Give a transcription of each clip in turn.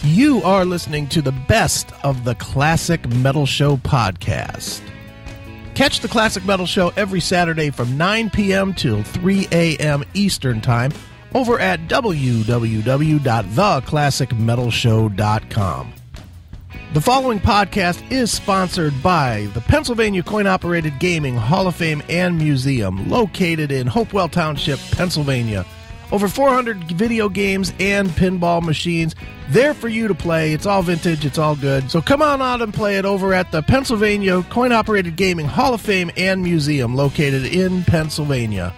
You are listening to the best of the Classic Metal Show podcast. Catch the Classic Metal Show every Saturday from 9 p.m. till 3 a.m. Eastern Time over at www.theclassicmetalshow.com. The following podcast is sponsored by the Pennsylvania Coin-Operated Gaming Hall of Fame and Museum, located in Hopewell Township, Pennsylvania. Over 400 video games and pinball machines there for you to play. It's all vintage. It's all good. So come on out and play it over at the Pennsylvania Coin-Operated Gaming Hall of Fame and Museum, located in Pennsylvania.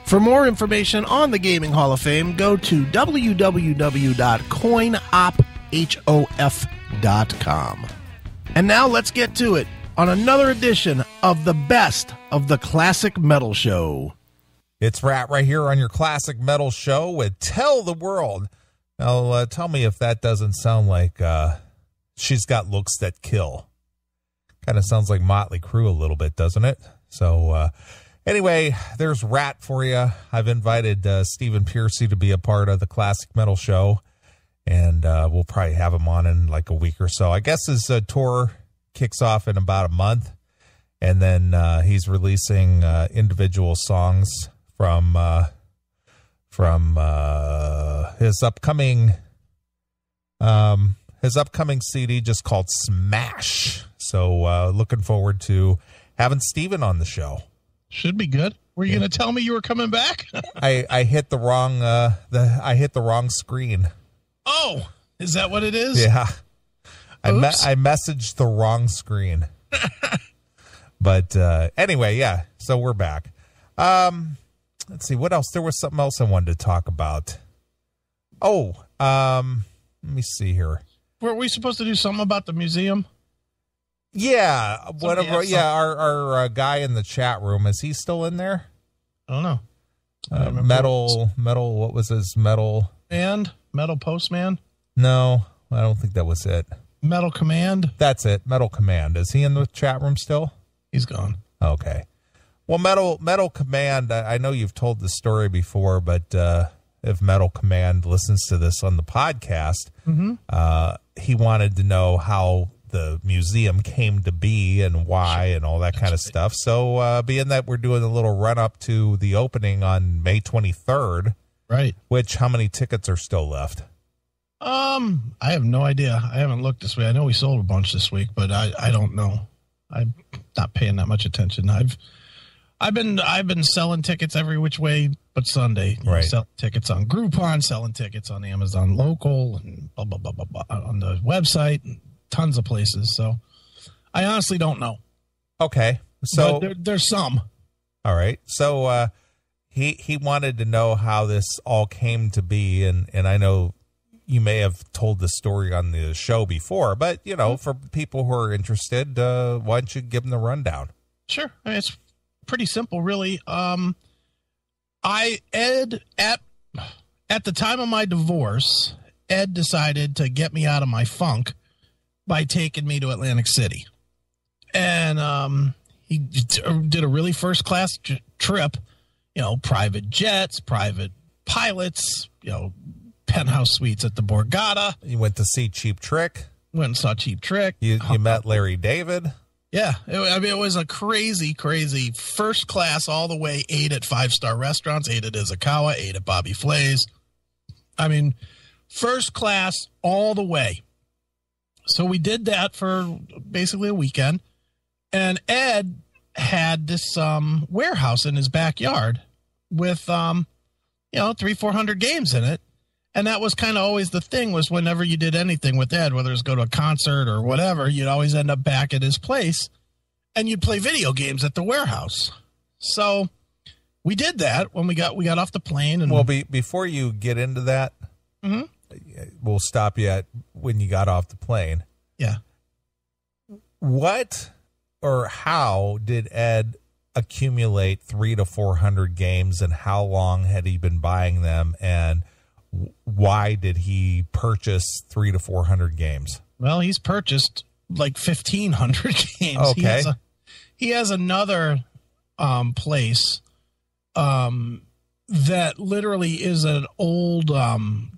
For more information on the Gaming Hall of Fame, go to www.coinophof.com. And now let's get to it on another edition of the best of the Classic Metal Show. It's Rat right here on your Classic Metal Show with Tell the World. Now, tell me if that doesn't sound like She's Got Looks That Kill. Kind of sounds like Motley Crue a little bit, doesn't it? So, anyway, there's Rat for you. I've invited Stephen Piercy to be a part of the Classic Metal Show, and we'll probably have him on in like a week or so. I guess his tour kicks off in about a month, and then he's releasing individual songs from his upcoming CD just called Smash. So looking forward to having Steven on the show. Should be good. Were you going to tell me you were coming back? I hit the wrong I hit the wrong screen. Oh, is that what it is? Yeah. I messaged the wrong screen. But anyway, yeah. So we're back. Let's see, what else? There was something else I wanted to talk about. Oh, let me see here. Were we supposed to do something about the museum? Yeah, our guy in the chat room, is he still in there? I don't know. Metal, what was his metal? Metal Postman? No, I don't think that was it. Metal Command? That's it, Metal Command. Is he in the chat room still? He's gone. Okay. Well, Metal Command, I know you've told the story before, but if Metal Command listens to this on the podcast, he wanted to know how the museum came to be and why and all that kind of stuff. So being that we're doing a little run-up to the opening on May 23rd, right? Which, how many tickets are still left? I have no idea. I haven't looked this week. I know we sold a bunch this week, but I don't know. I'm not paying that much attention. I've been selling tickets every which way but Sunday. Right. Selling tickets on Groupon, selling tickets on Amazon Local, and blah, blah, blah, blah, blah, on the website, and tons of places. So I honestly don't know. Okay. So there's some. All right. So he wanted to know how this all came to be, and I know you may have told the story on the show before, but, you know, for people who are interested, why don't you give them the rundown? Sure. I mean, it's pretty simple, really. At the time of my divorce, Ed decided to get me out of my funk by taking me to Atlantic City. And he did a really first-class trip, you know, private jets, private pilots, you know, penthouse suites at the Borgata. You went to see Cheap Trick. Went and saw Cheap Trick. You met Larry David. Yeah. It was a crazy, crazy first class all the way. Ate at 5-star restaurants, ate at Izukawa, ate at Bobby Flay's. I mean, first class all the way. So we did that for basically a weekend. And Ed had this warehouse in his backyard with, 300-400 games in it. And that was kind of always the thing, was whenever you did anything with Ed, whether it was go to a concert or whatever, you'd always end up back at his place and you'd play video games at the warehouse. So we did that when we got off the plane. And well, before you get into that, we'll stop you at when you got off the plane. Yeah. What or how did Ed accumulate 300 to 400 games, and how long had he been buying them, and why did he purchase 300 to 400 games? Well, he's purchased like 1,500 games. Okay. He has another place that literally is an old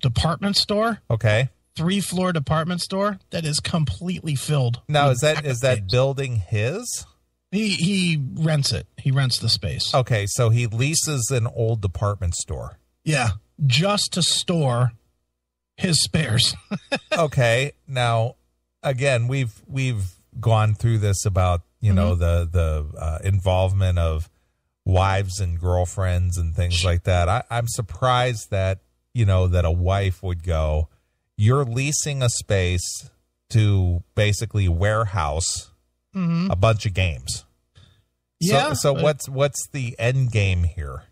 department store. Okay. 3-floor department store that is completely filled. Now, with is that building his? He rents it. He rents the space. Okay, so he leases an old department store. Yeah, just to store his spares. Okay, now again, we've gone through this about the involvement of wives and girlfriends and things like that. I'm surprised that that a wife would go, you're leasing a space to basically warehouse a bunch of games. Yeah. So what's the end game here?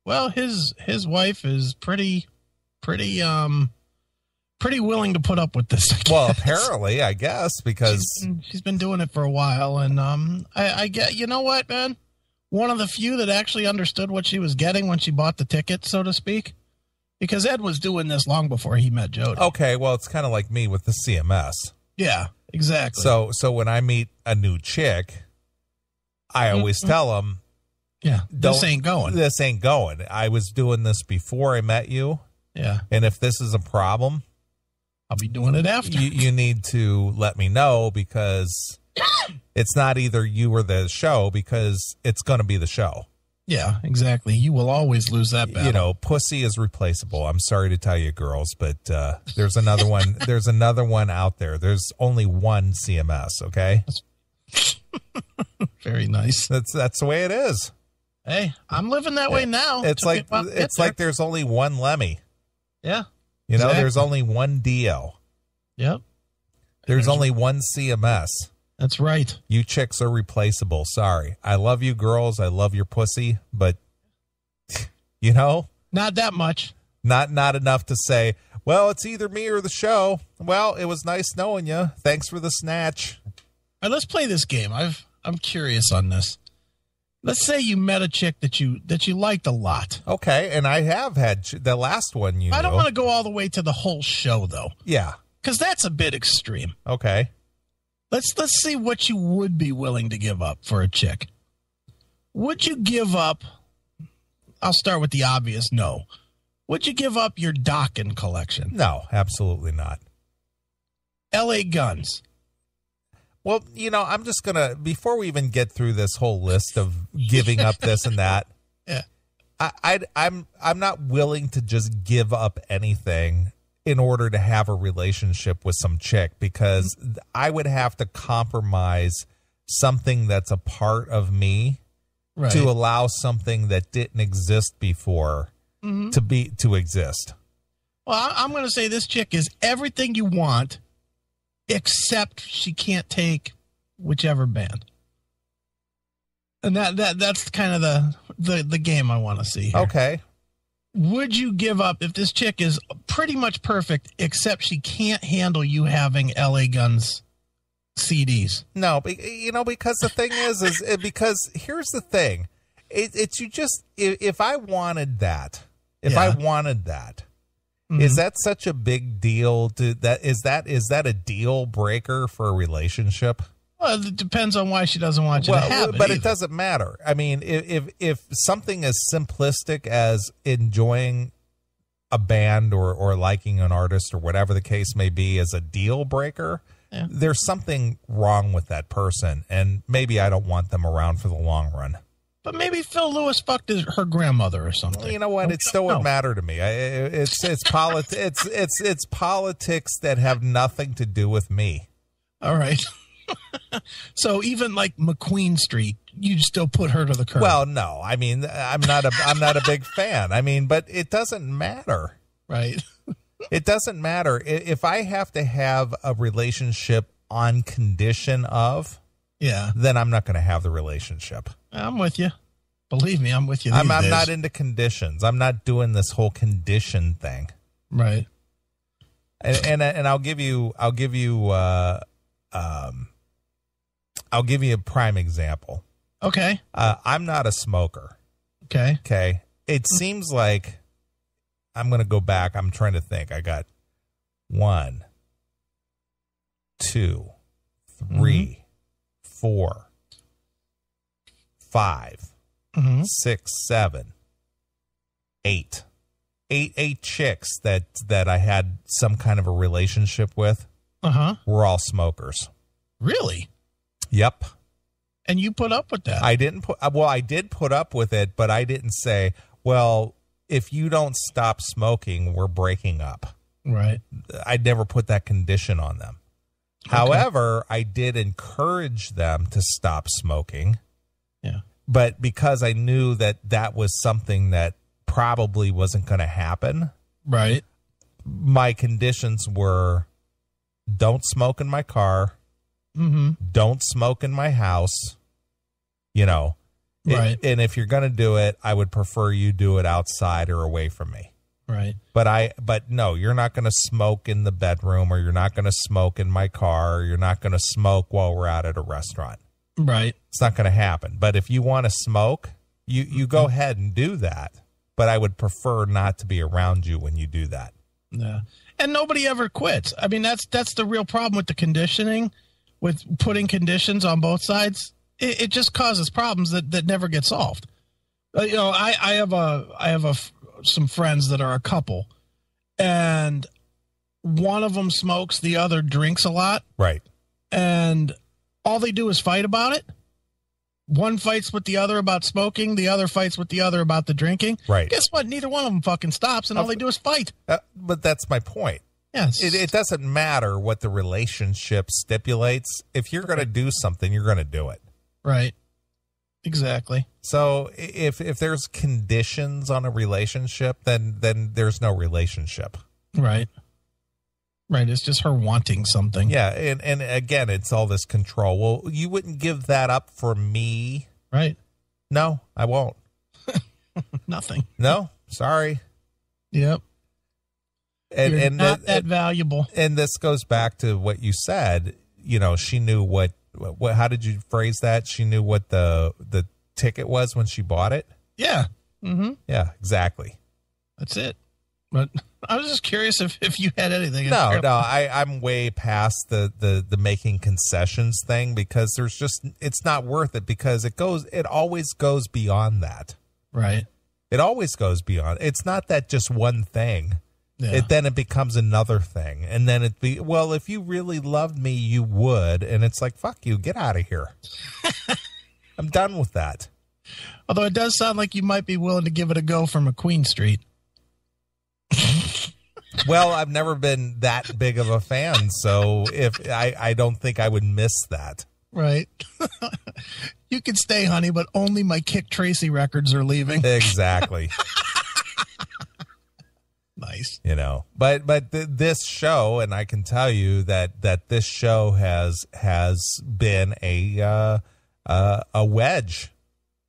Well, his wife is pretty willing to put up with this. Well, apparently, I guess, because she's been doing it for a while, and I get, you know what, man? One of the few that actually understood what she was getting when she bought the ticket, so to speak, because Ed was doing this long before he met Jody. Okay, well, it's kind of like me with the CMS. Yeah, exactly. So when I meet a new chick, I always tell them, yeah, this ain't going. This ain't going. I was doing this before I met you. Yeah. And if this is a problem, I'll be doing it after. You need to let me know, because it's not either you or the show, because it's going to be the show. Yeah, exactly. You will always lose that battle. Pussy is replaceable. I'm sorry to tell you, girls, but there's another one. There's another one out there. There's only one CMS. Okay. Very nice. That's the way it is. Hey, I'm living that way now. It's like there's only one Lemmy. Yeah. Exactly. There's only one Dio. Yep. There's only one CMS. That's right. You chicks are replaceable. Sorry. I love you girls. I love your pussy, but not that much. Not enough to say, well, it's either me or the show. Well, it was nice knowing you. Thanks for the snatch. All right, let's play this game. I'm curious on this. Let's say you met a chick that you liked a lot. Okay, and I have had the last one. I don't want to go all the way to the whole show, though. Yeah, because that's a bit extreme. Okay, let's see what you would be willing to give up for a chick. Would you give up? I'll start with the obvious. No. Would you give up your Dokken collection? No, absolutely not. L.A. Guns. Well, I'm just going to, before we even get through this whole list of giving up this and that, yeah, I'm not willing to just give up anything in order to have a relationship with some chick, because I would have to compromise something that's a part of me to allow something that didn't exist before to exist. Well, I'm going to say this chick is everything you want, except she can't take whichever band. And that's kind of the game I want to see here. Okay. Would you give up if this chick is pretty much perfect, except she can't handle you having LA Guns CDs? No, because the thing is because here's the thing. It's you just, if I wanted that, is that such a big deal? Is that a deal breaker for a relationship? Well, it depends on why she doesn't want you to have it. But it doesn't matter. I mean, if something as simplistic as enjoying a band or liking an artist or whatever the case may be is a deal breaker, there's something wrong with that person, and maybe I don't want them around for the long run. But maybe Phil Lewis fucked her grandmother or something. You know what? It still wouldn't matter to me. It's politics that have nothing to do with me. All right. So even like McQueen Street, you'd still put her to the curb. Well, no. I mean, I'm not a big fan. I mean, but it doesn't matter. Right. It doesn't matter. If I have to have a relationship on condition of, then I'm not going to have the relationship. I'm with you. Believe me, I'm with you. I'm not into conditions. I'm not doing this whole condition thing. Right. And I'll give you a prime example. Okay. I'm not a smoker. Okay. Okay. It seems like I'm going to go back. I'm trying to think. I got 1, 2, 3, 4, 5, 6, 7, 8 eight chicks that I had some kind of a relationship with were all smokers. Really? Yep. And you put up with that? I did put up with it, but I didn't say, well, if you don't stop smoking, we're breaking up. Right. I'd never put that condition on them. Okay. However, I did encourage them to stop smoking. Yeah. But because I knew that was something that probably wasn't going to happen. Right. My conditions were don't smoke in my car. Don't smoke in my house. Right. And if you're going to do it, I would prefer you do it outside or away from me. Right. But no, you're not going to smoke in the bedroom, or you're not going to smoke in my car, or you're not going to smoke while we're out at a restaurant. Right. It's not going to happen. But if you want to smoke, you go ahead and do that. But I would prefer not to be around you when you do that. Yeah. And nobody ever quits. I mean, that's the real problem with the conditioning, with putting conditions on both sides. It just causes problems that never get solved. I have some friends that are a couple, and one of them smokes, the other drinks a lot. Right. And all they do is fight about it. One fights with the other about smoking. The other fights with the other about the drinking. Right. Guess what? Neither one of them fucking stops, and all they do is fight. But that's my point. Yes. It doesn't matter what the relationship stipulates. If you're going to do something, you're going to do it. Right. Exactly. So if there's conditions on a relationship, then there's no relationship. Right. Right. It's just her wanting something. Yeah. And again, it's all this control. Well, you wouldn't give that up for me. Right. No, I won't. Nothing. No, sorry. Yep. You're not that valuable. And this goes back to what you said. She knew what how did you phrase that? She knew what the ticket was when she bought it? Yeah. Mm-hmm. Yeah, exactly. That's it. But I was just curious if you had anything. No, I'm way past the making concessions thing, because it's not worth it, because it always goes beyond that. Right. It always goes beyond. It's not that just one thing. Yeah. Then it becomes another thing. And then if you really loved me, you would. And it's like, fuck you, get out of here. I'm done with that. Although it does sound like you might be willing to give it a go for McQueen Street. Well, I've never been that big of a fan, so I don't think I would miss that. Right. You can stay, honey, but only my Kick Tracy records are leaving. Exactly. Nice. But this show, and I can tell you that this show has been a wedge.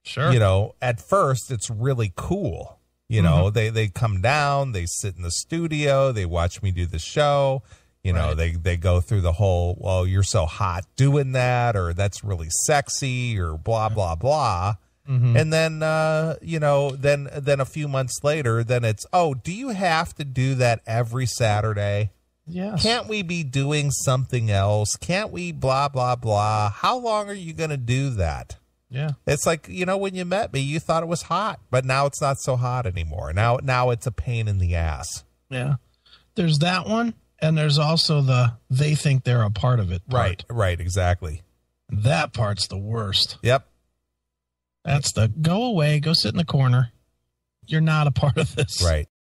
Sure. At first it's really cool. They come down, they sit in the studio, they watch me do the show. They go through the whole, well, you're so hot doing that, or that's really sexy, or blah, blah, blah. Mm-hmm. And then, then a few months later, then it's, oh, do you have to do that every Saturday? Yes. Can't we be doing something else? Can't we blah, blah, blah? How long are you going to do that? Yeah. It's like, when you met me, you thought it was hot, but now it's not so hot anymore. Now it's a pain in the ass. Yeah. There's that one. And there's also they think they're a part of it part. Right, exactly. That part's the worst. Yep. That's go away, go sit in the corner. You're not a part of this. Right.